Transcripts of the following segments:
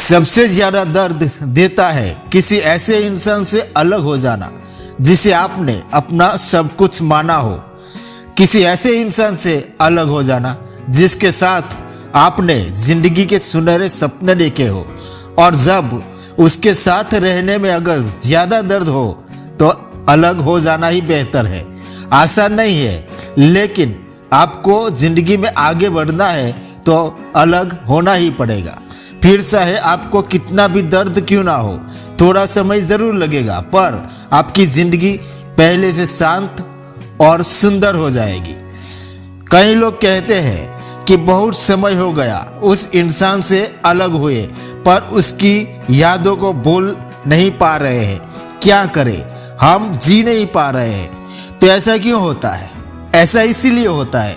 सबसे ज्यादा दर्द देता है किसी ऐसे इंसान से अलग हो जाना जिसे आपने अपना सब कुछ माना हो। किसी ऐसे इंसान से अलग हो जाना जिसके साथ आपने जिंदगी के सुनहरे सपने देखे हो, और जब उसके साथ रहने में अगर ज्यादा दर्द हो तो अलग हो जाना ही बेहतर है। आसान नहीं है, लेकिन आपको जिंदगी में आगे बढ़ना है तो अलग होना ही पड़ेगा। फिर चाहे आपको कितना भी दर्द क्यों ना हो, थोड़ा समय जरूर लगेगा, पर आपकी जिंदगी पहले से शांत और सुंदर हो जाएगी। कई लोग कहते हैं कि बहुत समय हो गया उस इंसान से अलग हुए, पर उसकी यादों को भूल नहीं पा रहे हैं। क्या करें, हम जी नहीं पा रहे हैं। तो ऐसा क्यों होता है? ऐसा इसीलिए होता है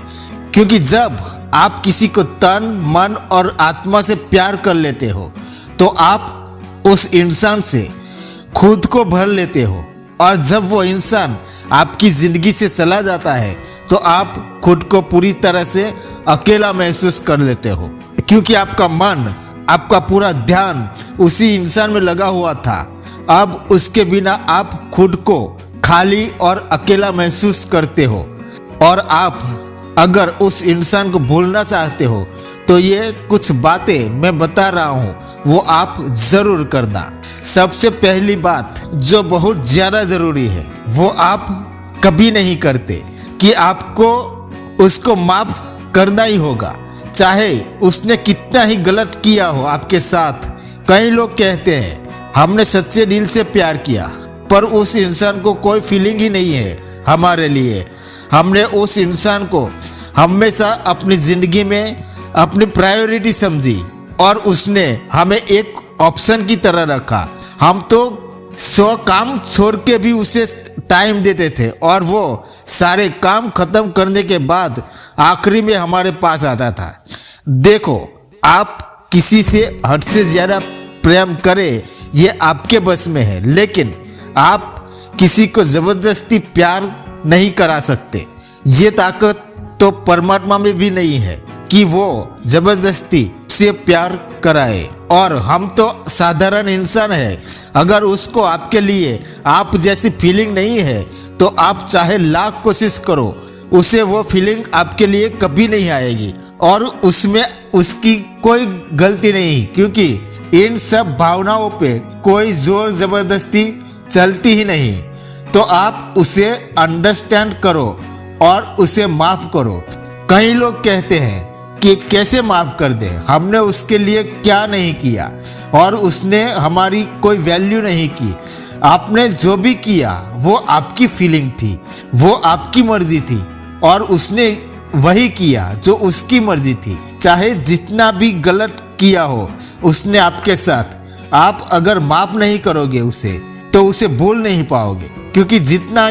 क्योंकि जब आप किसी को तन मन और आत्मा से प्यार कर लेते हो तो आप उस इंसान से खुद को भर लेते हो, और जब वो इंसान आपकी जिंदगी से चला जाता है तो आप खुद को पूरी तरह से अकेला महसूस कर लेते हो, क्योंकि आपका मन, आपका पूरा ध्यान उसी इंसान में लगा हुआ था। अब उसके बिना आप खुद को खाली और अकेला महसूस करते हो, और आप अगर उस इंसान को भूलना चाहते हो तो ये कुछ बातें मैं बता रहा हूँ वो आप जरूर करना। सबसे पहली बात जो बहुत ज्यादा जरूरी है वो आप कभी नहीं करते कि आपको उसको माफ करना ही होगा, चाहे उसने कितना ही गलत किया हो आपके साथ। कई लोग कहते हैं हमने सच्चे दिल से प्यार किया, पर उस इंसान को कोई फीलिंग ही नहीं है हमारे लिए। हमने उस इंसान को हमेशा अपनी जिंदगी में अपनी प्रायोरिटी समझी और उसने हमें एक ऑप्शन की तरह रखा। हम तो 100 काम छोड़ के भी उसे टाइम देते थे, और वो सारे काम खत्म करने के बाद आखिरी में हमारे पास आता था। देखो, आप किसी से हद से ज्यादा प्रेम करें ये आपके बस में है, लेकिन आप किसी को जबरदस्ती प्यार नहीं करा सकते। ये ताकत तो परमात्मा में भी नहीं है कि वो जबरदस्ती से प्यार कराए, और हम तो साधारण इंसान है। अगर उसको आपके लिए आप जैसी फीलिंग नहीं है तो आप चाहे लाख कोशिश करो, उसे वो फीलिंग आपके लिए कभी नहीं आएगी, और उसमें उसकी कोई गलती नहीं, क्योंकि इन सब भावनाओं पे कोई जोर जबरदस्ती चलती ही नहीं। तो आप उसे अंडरस्टैंड करो और उसे माफ करो। कई लोग कहते हैं कि कैसे माफ कर दे, हमने उसके लिए क्या नहीं किया और उसने हमारी कोई वैल्यू नहीं की। आपने जो भी किया वो आपकी फीलिंग थी, वो आपकी मर्जी थी, और उसने वही किया जो उसकी मर्जी थी। चाहे जितना भी गलत किया हो उसने आपके साथ, आप अगर माफ नहीं करोगे उसे तो उसे भूल नहीं पाओगे, क्योंकि जितना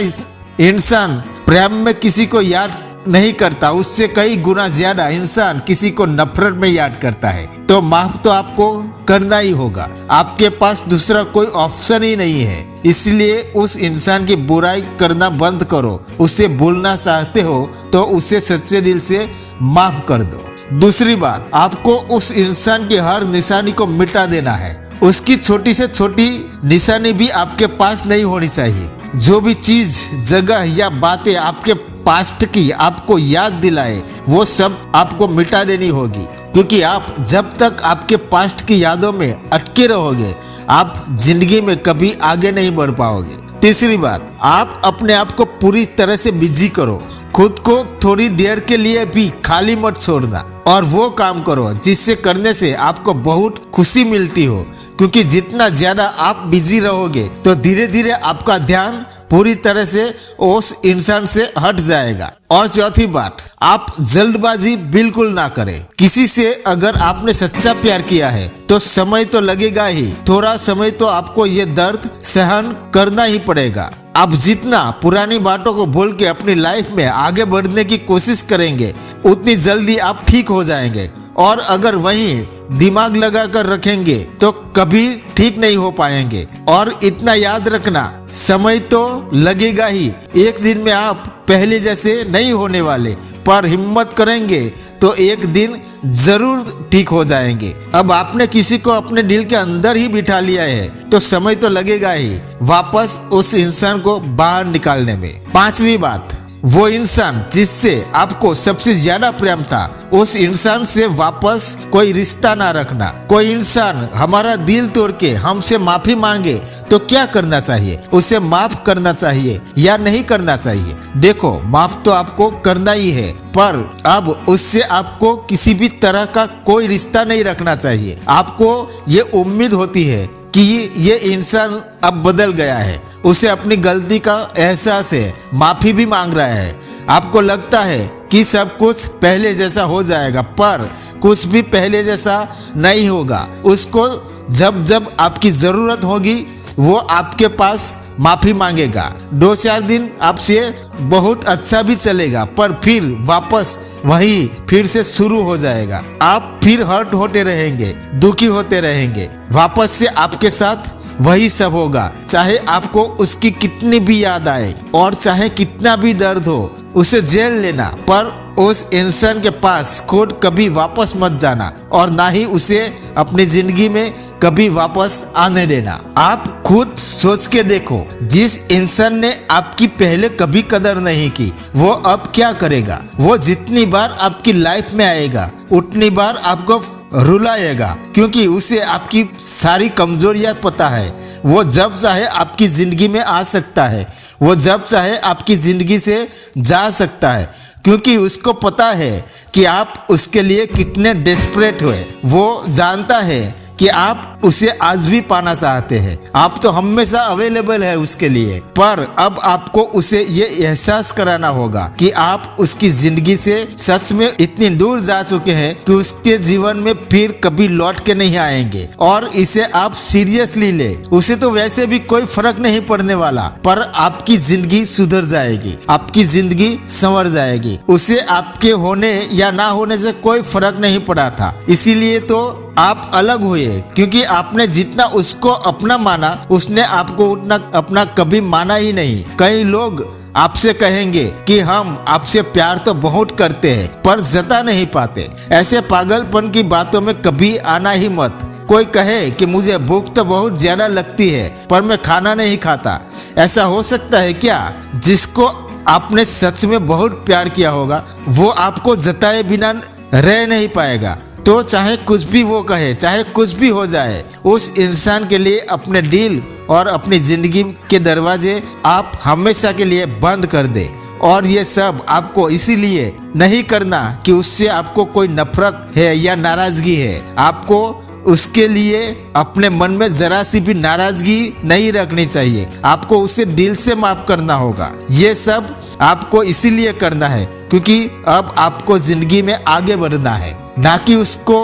इंसान प्रेम में किसी को याद नहीं करता उससे कई गुना ज्यादा इंसान किसी को नफरत में याद करता है। तो माफ तो आपको करना ही होगा, आपके पास दूसरा कोई ऑप्शन ही नहीं है। इसलिए उस इंसान की बुराई करना बंद करो। उसे भूलना चाहते हो तो उसे सच्चे दिल से माफ कर दो। दूसरी बात, आपको उस इंसान की हर निशानी को मिटा देना है। उसकी छोटी से छोटी निशानी भी आपके पास नहीं होनी चाहिए। जो भी चीज, जगह या बातें आपके पास्ट की आपको याद दिलाए वो सब आपको मिटा देनी होगी, क्योंकि आप जब तक आपके पास्ट की यादों में अटके रहोगे आप जिंदगी में कभी आगे नहीं बढ़ पाओगे। तीसरी बात, आप अपने आप को पूरी तरह से बिजी करो। खुद को थोड़ी देर के लिए भी खाली मत छोड़ना, और वो काम करो जिससे करने से आपको बहुत खुशी मिलती हो, क्योंकि जितना ज्यादा आप बिजी रहोगे तो धीरे धीरे आपका ध्यान पूरी तरह से उस इंसान से हट जाएगा। और चौथी बात, आप जल्दबाजी बिल्कुल ना करें। किसी से अगर आपने सच्चा प्यार किया है तो समय तो लगेगा ही, थोड़ा समय तो आपको ये दर्द सहन करना ही पड़ेगा। आप जितना पुरानी बातों को भूल के अपनी लाइफ में आगे बढ़ने की कोशिश करेंगे उतनी जल्दी आप ठीक हो जाएंगे। और अगर वहीं दिमाग लगा कर रखेंगे तो कभी ठीक नहीं हो पाएंगे। और इतना याद रखना, समय तो लगेगा ही, एक दिन में आप पहले जैसे नहीं होने वाले, पर हिम्मत करेंगे तो एक दिन जरूर ठीक हो जाएंगे। अब आपने किसी को अपने दिल के अंदर ही बिठा लिया है तो समय तो लगेगा ही वापस उस इंसान को बाहर निकालने में। पांचवी बात, वो इंसान जिससे आपको सबसे ज्यादा प्रेम था उस इंसान से वापस कोई रिश्ता ना रखना। कोई इंसान हमारा दिल तोड़ के हमसे माफी मांगे तो क्या करना चाहिए? उसे माफ करना चाहिए या नहीं करना चाहिए? देखो, माफ तो आपको करना ही है, पर अब उससे आपको किसी भी तरह का कोई रिश्ता नहीं रखना चाहिए। आपको ये उम्मीद होती है कि ये इंसान अब बदल गया है, उसे अपनी गलती का एहसास है, माफी भी मांग रहा है। आपको लगता है कि सब कुछ पहले जैसा हो जाएगा, पर कुछ भी पहले जैसा नहीं होगा। उसको जब जब आपकी जरूरत होगी वो आपके पास माफी मांगेगा। 2-4 दिन आपसे बहुत अच्छा भी चलेगा, पर फिर वापस वही फिर से शुरू हो जाएगा। आप फिर हर्ट होते रहेंगे, दुखी होते रहेंगे। वापस से आपके साथ वही सब होगा, चाहे आपको उसकी कितनी भी याद आए और चाहे कितना भी दर्द हो, उसे झेल लेना, पर उस इंसान के पास खुद कभी वापस मत जाना और ना ही उसे अपनी जिंदगी में कभी वापस आने देना। आप खुद सोच के देखो, जिस इंसान ने आपकी पहले कभी कदर नहीं की वो अब क्या करेगा? वो जितनी बार आपकी लाइफ में आएगा उतनी बार आपको रुलाएगा, क्योंकि उसे आपकी सारी कमजोरियां पता है। वो जब चाहे आपकी जिंदगी में आ सकता है, वो जब चाहे आपकी जिंदगी से जा सकता है, क्योंकि उसको पता है कि आप उसके लिए कितने डेस्परेट हुए। वो जानता है कि आप उसे आज भी पाना चाहते हैं। आप तो हमेशा अवेलेबल है उसके लिए, पर अब आपको उसे ये एहसास कराना होगा कि आप उसकी जिंदगी से सच में इतनी दूर जा चुके हैं कि उसके जीवन में फिर कभी लौट के नहीं आएंगे। और इसे आप सीरियसली ले। उसे तो वैसे भी कोई फर्क नहीं पड़ने वाला, पर आपकी जिंदगी सुधर जाएगी, आपकी जिंदगी संवर जाएगी। उसे आपके होने या ना होने से कोई फर्क नहीं पड़ा था, इसीलिए तो आप अलग हुए, क्योंकि आपने जितना उसको अपना माना उसने आपको उतना अपना कभी माना ही नहीं। कई लोग आपसे कहेंगे कि हम आपसे प्यार तो बहुत करते हैं पर जता नहीं पाते। ऐसे पागलपन की बातों में कभी आना ही मत। कोई कहे कि मुझे भूख तो बहुत ज्यादा लगती है पर मैं खाना नहीं खाता, ऐसा हो सकता है क्या? जिसको आपने सच में बहुत प्यार किया होगा वो आपको जताए बिना रह नहीं पाएगा। तो चाहे कुछ भी वो कहे, चाहे कुछ भी हो जाए, उस इंसान के लिए अपने दिल और अपनी जिंदगी के दरवाजे आप हमेशा के लिए बंद कर दे। और ये सब आपको इसीलिए नहीं करना कि उससे आपको कोई नफरत है या नाराजगी है। आपको उसके लिए अपने मन में जरा सी भी नाराजगी नहीं रखनी चाहिए। आपको उसे दिल से माफ करना होगा। ये सब आपको इसीलिए करना है क्योंकि अब आपको जिंदगी में आगे बढ़ना है, ना कि उसको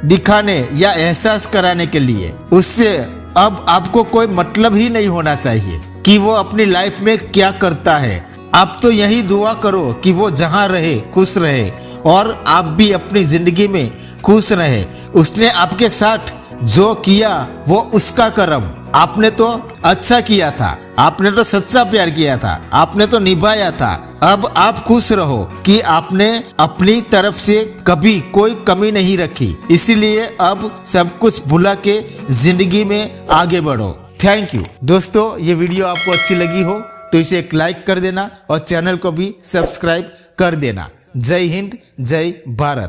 दिखाने या एहसास कराने के लिए। उससे अब आपको कोई मतलब ही नहीं होना चाहिए कि वो अपनी लाइफ में क्या करता है। आप तो यही दुआ करो कि वो जहाँ रहे खुश रहे और आप भी अपनी जिंदगी में खुश रहे। उसने आपके साथ जो किया वो उसका कर्म। आपने तो अच्छा किया था, आपने तो सच्चा प्यार किया था, आपने तो निभाया था। अब आप खुश रहो कि आपने अपनी तरफ से कभी कोई कमी नहीं रखी। इसीलिए अब सब कुछ भुला के जिंदगी में आगे बढ़ो। थैंक यू दोस्तों, ये वीडियो आपको अच्छी लगी हो तो इसे एक लाइक कर देना और चैनल को भी सब्सक्राइब कर देना। जय हिंद, जय भारत।